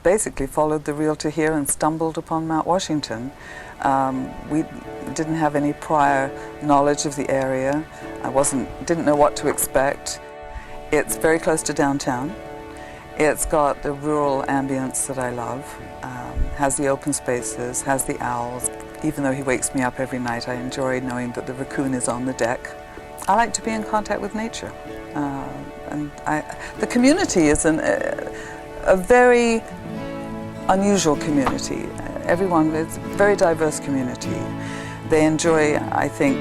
basically followed the realtor here and stumbled upon Mount Washington. We didn't have any prior knowledge of the area. Didn't know what to expect. It's very close to downtown. It's got the rural ambience that I love. Has the open spaces, has the owls. Even though he wakes me up every night, I enjoy knowing that the raccoon is on the deck. I like to be in contact with nature. The community is a very unusual community. It's a very diverse community. They enjoy, I think,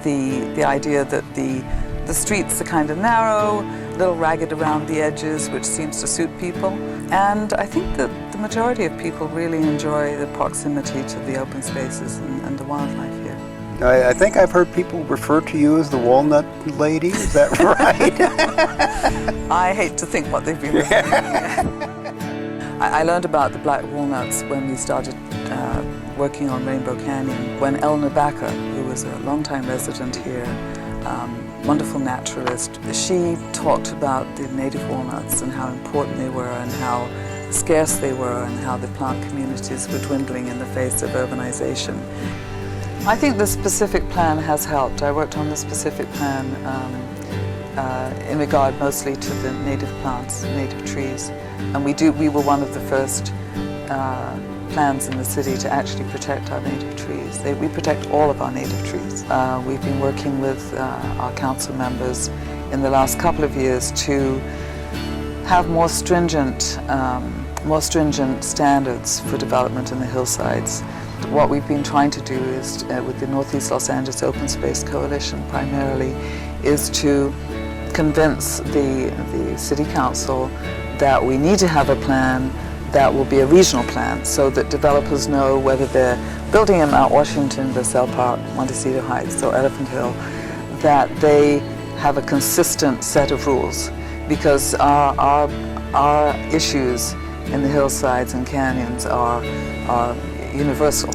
the idea that the streets are kind of narrow, a little ragged around the edges, which seems to suit people. And I think that the majority of people really enjoy the proximity to the open spaces and the wildlife here. I think I've heard people refer to you as the Walnut Lady, is that right? I hate to think what they've been referring to. I learned about the black walnuts when we started working on Rainbow Canyon, when Eleanor Backer, who was a longtime resident here, wonderful naturalist, she talked about the native walnuts and how important they were and how scarce they were and how the plant communities were dwindling in the face of urbanization. I think the specific plan has helped. I worked on the specific plan in regard mostly to the native plants, native trees. And we were one of the first plans in the city to actually protect our native trees. We protect all of our native trees. We've been working with our council members in the last couple of years to have more stringent standards for development in the hillsides. What we've been trying to do is, with the Northeast Los Angeles Open Space Coalition primarily, is to convince the City Council that we need to have a plan that will be a regional plan so that developers know whether they're building in Mount Washington, Versailles Park, Montecito Heights, or Elephant Hill, that they have a consistent set of rules, because our issues in the hillsides and canyons are universal.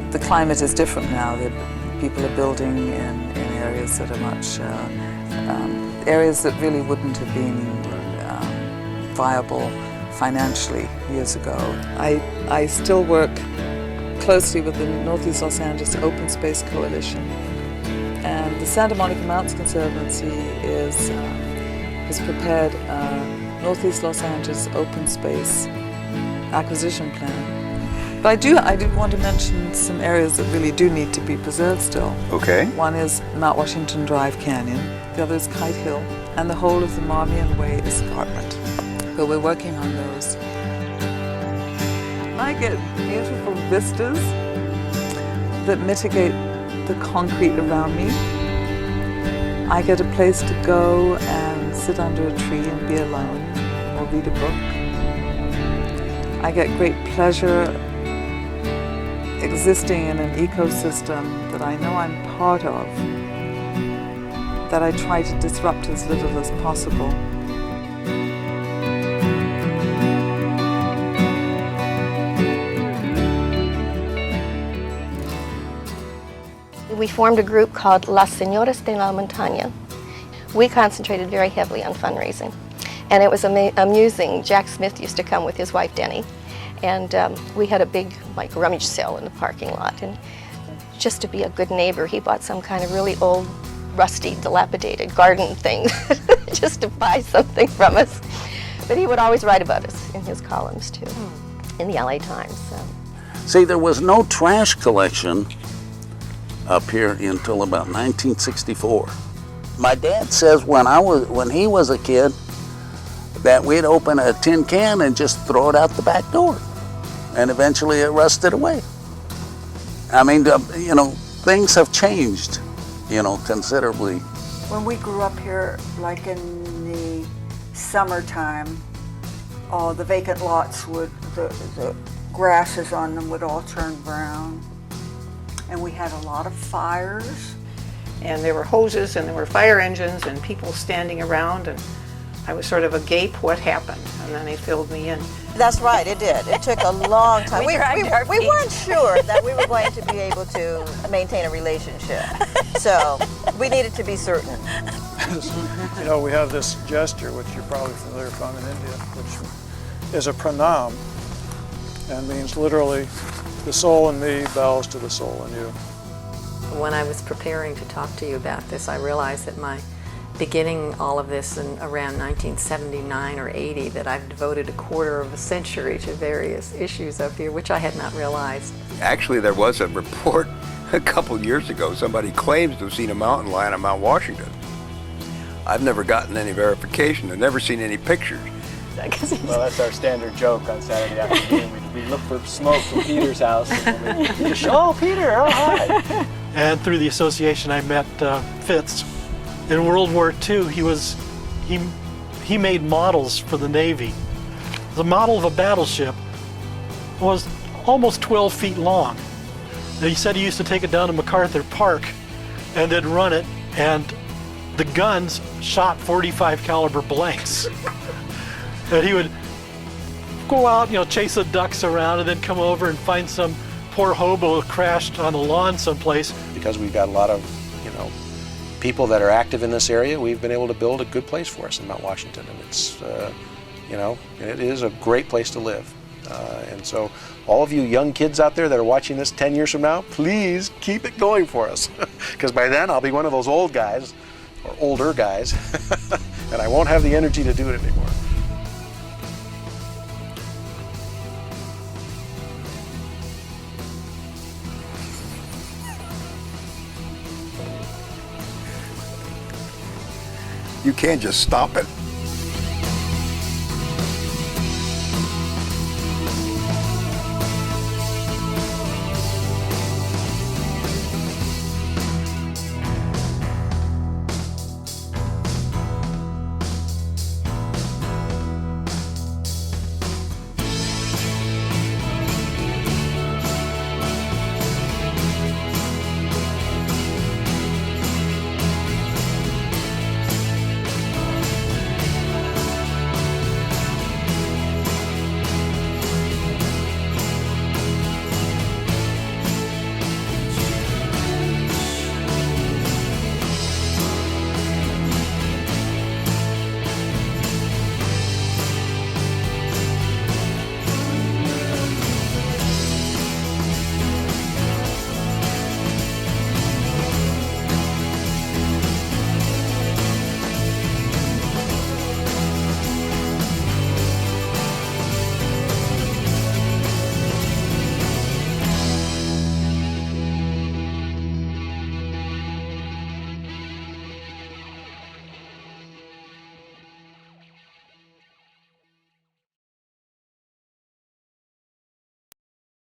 The climate is different now. People are building in areas that are much, areas that really wouldn't have been viable financially years ago. I still work closely with the Northeast Los Angeles Open Space Coalition, and the Santa Monica Mountains Conservancy has prepared a Northeast Los Angeles Open Space acquisition plan. But I do want to mention some areas that really do need to be preserved still. Okay. One is Mount Washington Drive Canyon, the other is Kite Hill, and the whole of the Marmion Way Escarpment. But we're working on those. I get beautiful vistas that mitigate the concrete around me. I get a place to go and sit under a tree and be alone or read a book. I get great pleasure existing in an ecosystem that I know I'm part of, that I try to disrupt as little as possible. We formed a group called Las Señoras de la Montaña. We concentrated very heavily on fundraising, and it was amusing. Jack Smith used to come with his wife Denny, and we had a big rummage sale in the parking lot, and just to be a good neighbor, he bought some kind of really old, rusty, dilapidated garden thing just to buy something from us. But he would always write about us in his columns too, in the LA Times. So. See, there was no trash collection up here until about 1964. My dad says when he was a kid that we'd open a tin can and just throw it out the back door, and eventually it rusted away. I mean, things have changed, considerably. When we grew up here, like in the summertime, all the vacant lots the grasses on them would all turn brown. And we had a lot of fires. And there were hoses and there were fire engines and people standing around, and I was sort of agape, what happened? And then they filled me in. That's right, it did. It took a long time. we weren't sure that we were going to be able to maintain a relationship. So we needed to be certain. We have this gesture, which you're probably familiar from in India, which is a pronoun and means literally the soul in me bows to the soul in you. When I was preparing to talk to you about this, I realized that my beginning all of this in around 1979 or 80, that I've devoted a quarter of a century to various issues up here, which I had not realized. Actually, there was a report a couple years ago. Somebody claims to have seen a mountain lion on Mount Washington. I've never gotten any verification. I've never seen any pictures. Well, that's our standard joke on Saturday afternoon. We look for smoke from Peter's house. And oh, Peter, oh, hi. And through the association, I met Fitz. In World War II, he made models for the Navy. The model of a battleship was almost 12 feet long. And he said he used to take it down to MacArthur Park and then run it, and the guns shot 45 caliber blanks. And he would go out, chase the ducks around and then come over and find some poor hobo crashed on a lawn someplace. Because we've got a lot of, people that are active in this area, we've been able to build a good place for us in Mount Washington. And it's, it is a great place to live. And so all of you young kids out there that are watching this 10 years from now, please keep it going for us. Because by then I'll be one of those old guys, or older guys, and I won't have the energy to do it anymore. You can't just stop it.